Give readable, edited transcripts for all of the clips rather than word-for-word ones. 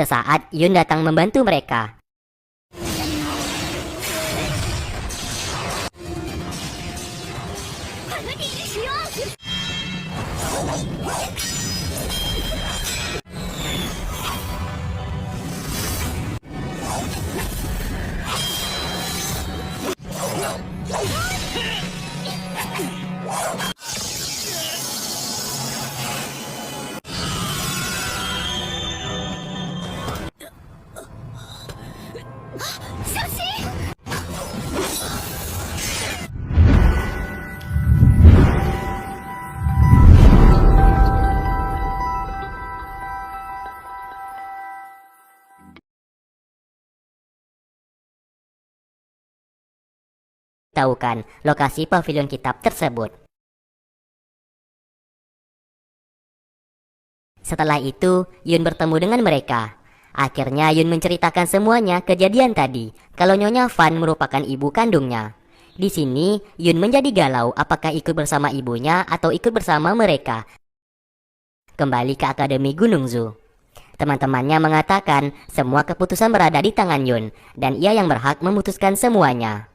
Sesaat Yun datang membantu mereka. Tahu kan lokasi pavilion kitab tersebut. Setelah itu, Yun bertemu dengan mereka. Akhirnya Yun menceritakan semuanya kejadian tadi, kalau Nyonya Fan merupakan ibu kandungnya. Di sini, Yun menjadi galau apakah ikut bersama ibunya atau ikut bersama mereka kembali ke Akademi Gunung Zu. Teman-temannya mengatakan semua keputusan berada di tangan Yun, dan ia yang berhak memutuskan semuanya.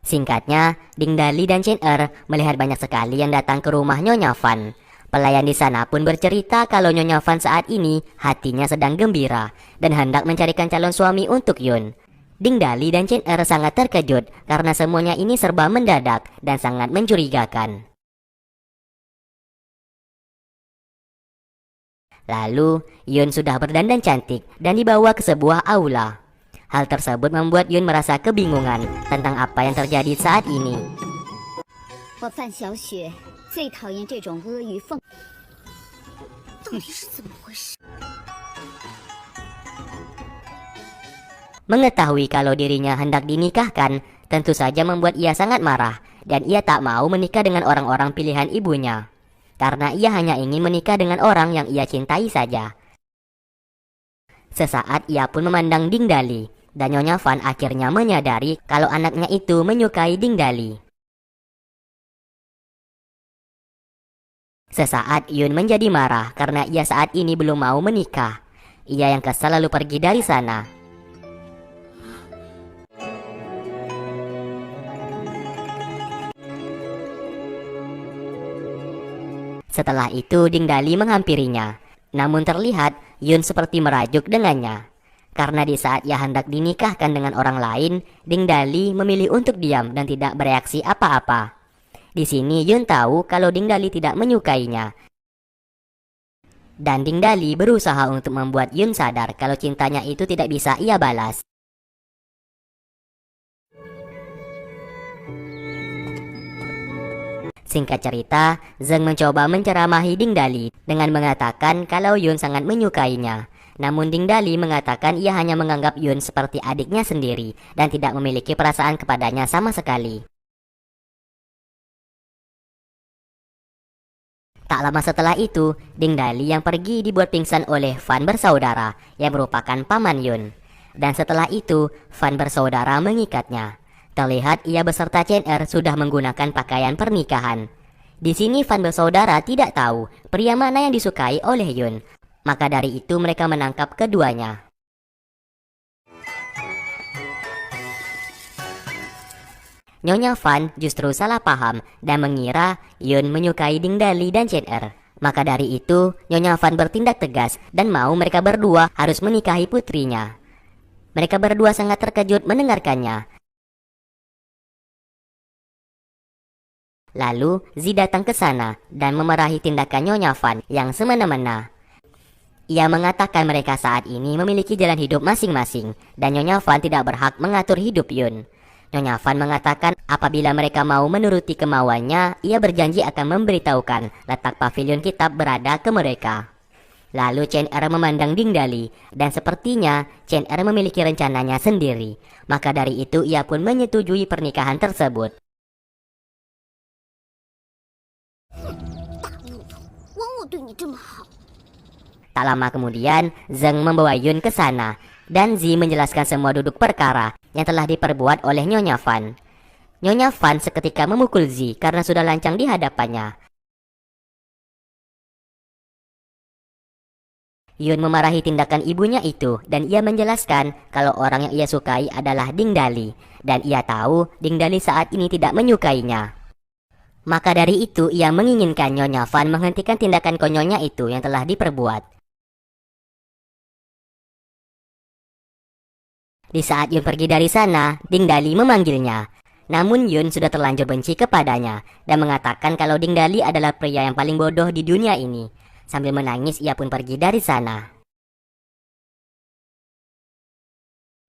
Singkatnya, Ding Dali dan Chen melihat banyak sekali yang datang ke rumah Nyonya Fan. Pelayan di sana pun bercerita kalau Nyonya Fan saat ini hatinya sedang gembira dan hendak mencarikan calon suami untuk Yun. Ding Dali dan Chen sangat terkejut karena semuanya ini serba mendadak dan sangat mencurigakan. Lalu, Yun sudah berdandan cantik dan dibawa ke sebuah aula. Hal tersebut membuat Yun merasa kebingungan tentang apa yang terjadi saat ini. Mengetahui kalau dirinya hendak dinikahkan, tentu saja membuat ia sangat marah, dan ia tak mau menikah dengan orang-orang pilihan ibunya. Karena ia hanya ingin menikah dengan orang yang ia cintai saja. Sesaat ia pun memandang Ding Dali, dan Nyonya Fan akhirnya menyadari kalau anaknya itu menyukai Ding Dali. Sesaat Yun menjadi marah karena ia saat ini belum mau menikah. Ia yang kesal lalu pergi dari sana. Setelah itu Ding Dali menghampirinya. Namun terlihat Yun seperti merajuk dengannya. Karena di saat ia hendak dinikahkan dengan orang lain, Ding Dali memilih untuk diam dan tidak bereaksi apa-apa. Di sini Yun tahu kalau Ding Dali tidak menyukainya. Dan Ding Dali berusaha untuk membuat Yun sadar kalau cintanya itu tidak bisa ia balas. Singkat cerita, Zeng mencoba menceramahi Ding Dali dengan mengatakan kalau Yun sangat menyukainya. Namun Ding Dali mengatakan ia hanya menganggap Yun seperti adiknya sendiri dan tidak memiliki perasaan kepadanya sama sekali. Tak lama setelah itu, Ding Dali yang pergi dibuat pingsan oleh Fan bersaudara yang merupakan paman Yun. Dan setelah itu, Fan bersaudara mengikatnya. Terlihat ia beserta Chen sudah menggunakan pakaian pernikahan. Di sini Fan bersaudara tidak tahu pria mana yang disukai oleh Yun. Maka dari itu mereka menangkap keduanya. Nyonya Fan justru salah paham dan mengira Yun menyukai Ding Dali dan Chen Maka dari itu Nyonya Fan bertindak tegas dan mau mereka berdua harus menikahi putrinya. Mereka berdua sangat terkejut mendengarkannya. Lalu Zi datang ke sana dan memarahi tindakan Nyonya Fan yang semena-mena. Ia mengatakan mereka saat ini memiliki jalan hidup masing-masing dan Nyonya Fan tidak berhak mengatur hidup Yun. Nyonya Fan mengatakan apabila mereka mau menuruti kemauannya, ia berjanji akan memberitahukan letak pavilion kitab berada ke mereka. Lalu Chen memandang Ding Dali dan sepertinya Chen memiliki rencananya sendiri. Maka dari itu ia pun menyetujui pernikahan tersebut. Tak lama kemudian, Zeng membawa Yun ke sana, dan Zi menjelaskan semua duduk perkara yang telah diperbuat oleh Nyonya Fan. Nyonya Fan seketika memukul Zi karena sudah lancang di hadapannya. Yun memarahi tindakan ibunya itu dan ia menjelaskan kalau orang yang ia sukai adalah Ding Dali dan ia tahu Ding Dali saat ini tidak menyukainya. Maka dari itu ia menginginkan Nyonya Van menghentikan tindakan konyolnya itu yang telah diperbuat. Di saat Yun pergi dari sana, Ding Dali memanggilnya. Namun Yun sudah terlanjur benci kepadanya dan mengatakan kalau Ding Dali adalah pria yang paling bodoh di dunia ini. Sambil menangis ia pun pergi dari sana.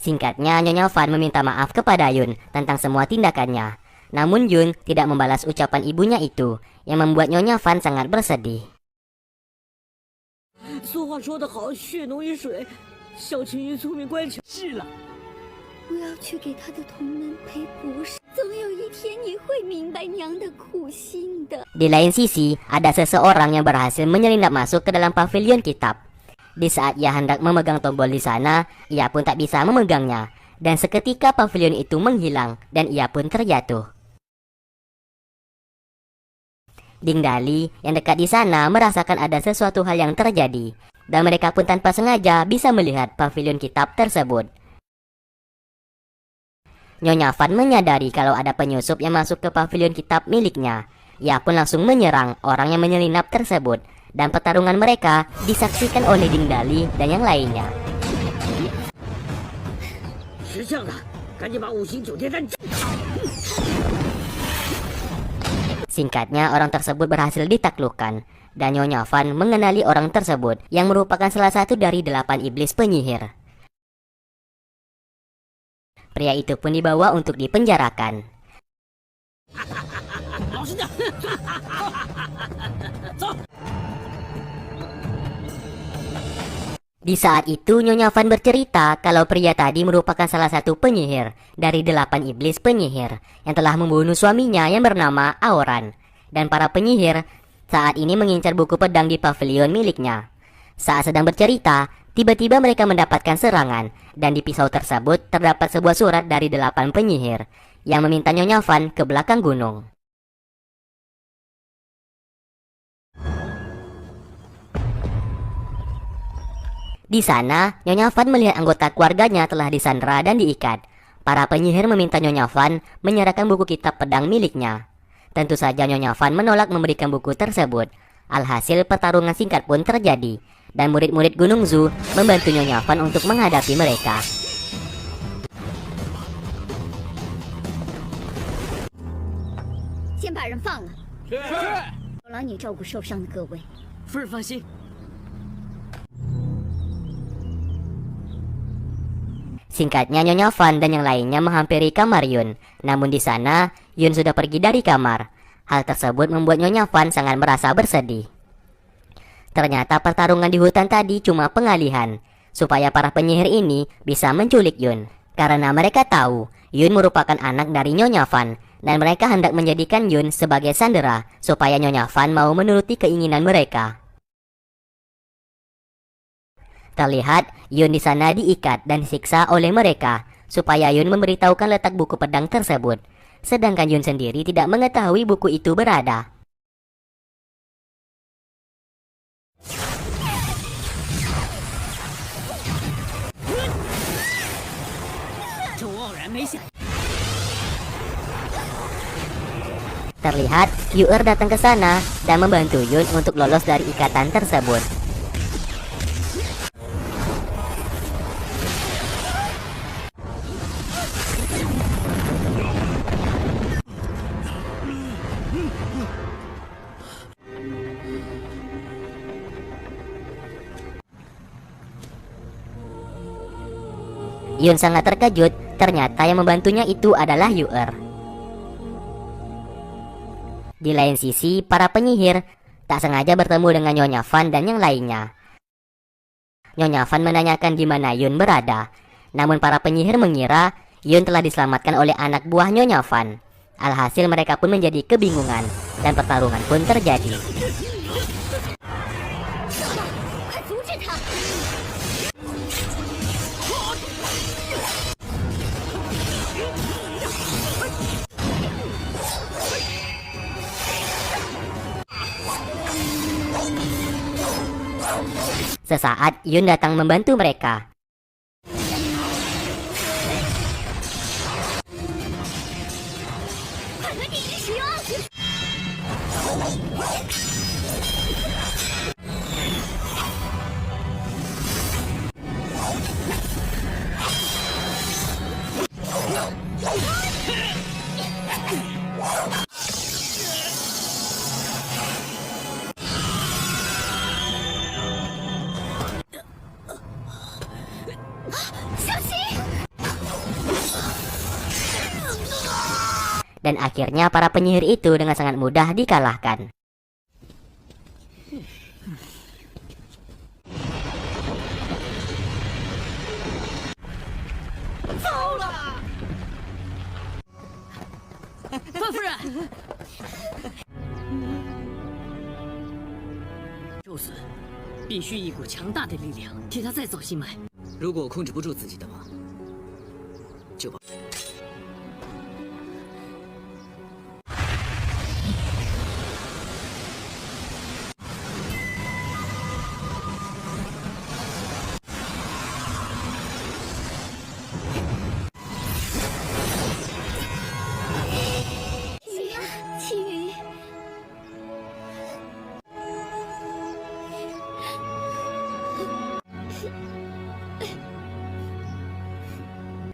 Singkatnya, Nyonya Van meminta maaf kepada Yun tentang semua tindakannya. Namun Yun tidak membalas ucapan ibunya itu, yang membuat Nyonya Van sangat bersedih. 俗话说得好，血浓于水，小青鱼聪明乖巧。是了，我要去给他的同门赔不是，总有一天你会明白娘的苦心的。 Di lain sisi, ada seseorang yang berhasil menyelinap masuk ke dalam pavilion kitab. Di saat ia hendak memegang tombol di sana, ia pun tak bisa memegangnya. Dan seketika pavilion itu menghilang dan ia pun terjatuh. Ding Dali yang dekat di sana merasakan ada sesuatu hal yang terjadi. Dan mereka pun tanpa sengaja bisa melihat pavilion kitab tersebut. Nyonya Van menyadari kalau ada penyusup yang masuk ke pavilion kitab miliknya. Ia pun langsung menyerang orang yang menyelinap tersebut. Dan pertarungan mereka disaksikan oleh Ding Dali dan yang lainnya. 识相的，赶紧把5星酒店站住！ Singkatnya, orang tersebut berhasil ditaklukkan. Dan Nyonya Van mengenali orang tersebut yang merupakan salah satu dari 8 iblis penyihir. Pria itu pun dibawa untuk dipenjarakan. Di saat itu Nyonya Van bercerita kalau pria tadi merupakan salah satu penyihir dari 8 iblis penyihir yang telah membunuh suaminya yang bernama Aoran. Dan para penyihir saat ini mengincar buku pedang di pavilion miliknya. Saat sedang bercerita, tiba-tiba mereka mendapatkan serangan dan di pisau tersebut terdapat sebuah surat dari 8 penyihir yang meminta Nyonya Van ke belakang gunung. Di sana, Nyonya Van melihat anggota keluarganya telah disandera dan diikat. Para penyihir meminta Nyonya Van menyerahkan buku kitab pedang miliknya. Tentu saja Nyonya Van menolak memberikan buku tersebut. Alhasil pertarungan singkat pun terjadi. Dan murid-murid Gunung Zu membantu Nyonya Van untuk menghadapi mereka. 先把人放了。是。有劳你照顾受伤的各位。夫人放心。 Singkatnya, Nyonya Van dan yang lainnya menghampiri kamar Yun. Namun di sana, Yun sudah pergi dari kamar. Hal tersebut membuat Nyonya Van sangat merasa bersedih. Ternyata pertarungan di hutan tadi cuma pengalihan, supaya para penyihir ini bisa menculik Yun. Karena mereka tahu, Yun merupakan anak dari Nyonya Van, dan mereka hendak menjadikan Yun sebagai sandera, supaya Nyonya Van mau menuruti keinginan mereka. Terlihat Yun di sana diikat dan disiksa oleh mereka supaya Yun memberitahukan letak buku pedang tersebut. Sedangkan Yun sendiri tidak mengetahui buku itu berada. Terlihat Yu'er datang ke sana dan membantu Yun untuk lolos dari ikatan tersebut. Yun sangat terkejut, ternyata yang membantunya itu adalah Yu'er. Di lain sisi, para penyihir tak sengaja bertemu dengan Nyonya Van dan yang lainnya. Nyonya Van menanyakan di mana Yun berada. Namun para penyihir mengira Yun telah diselamatkan oleh anak buah Nyonya Van. Alhasil mereka pun menjadi kebingungan dan pertarungan pun terjadi. Sesaat Yun datang membantu mereka. Dan akhirnya para penyihir itu dengan sangat mudah dikalahkan.受损，必须一股强大的力量替他再造心脉。如果我控制不住自己的话，就把。气云，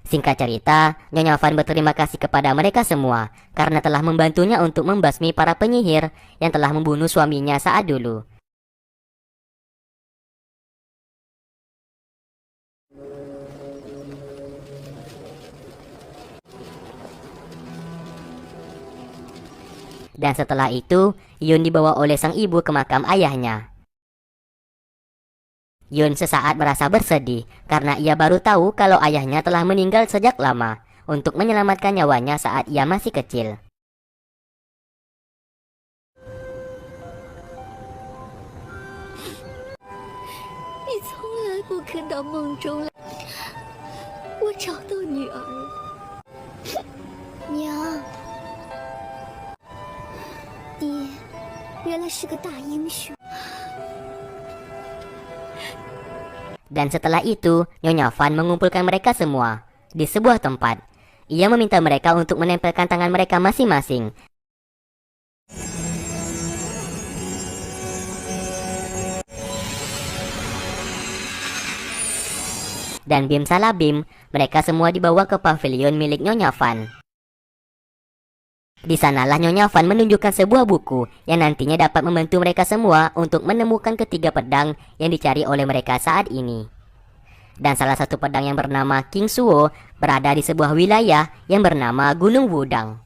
Singkat cerita, Nyonya Van berterima kasih kepada mereka semua karena telah membantunya untuk membasmi para penyihir yang telah membunuh suaminya saat dulu. Dan setelah itu, Yun dibawa oleh sang ibu ke makam ayahnya. Yun sesaat merasa bersedih karena ia baru tahu kalau ayahnya telah meninggal sejak lama untuk menyelamatkan nyawanya saat ia masih kecil.你从来不肯到梦中来，我找到女儿了。娘，爹原来是个大英雄。 Dan setelah itu, Nyonya Van mengumpulkan mereka semua di sebuah tempat. Ia meminta mereka untuk menempelkan tangan mereka masing-masing. Dan bim salah bim, mereka semua dibawa ke pavilion milik Nyonya Van. Di sanalah Nyonya Van menunjukkan sebuah buku yang nantinya dapat membantu mereka semua untuk menemukan ketiga pedang yang dicari oleh mereka saat ini. Dan salah satu pedang yang bernama King Suo berada di sebuah wilayah yang bernama Gunung Wudang.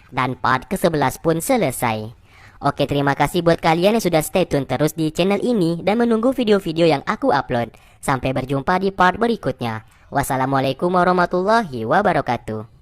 Dan part ke-11 pun selesai. Oke, terima kasih buat kalian yang sudah stay tune terus di channel ini dan menunggu video-video yang aku upload. Sampai berjumpa di part berikutnya. Wassalamualaikum warahmatullahi wabarakatuh.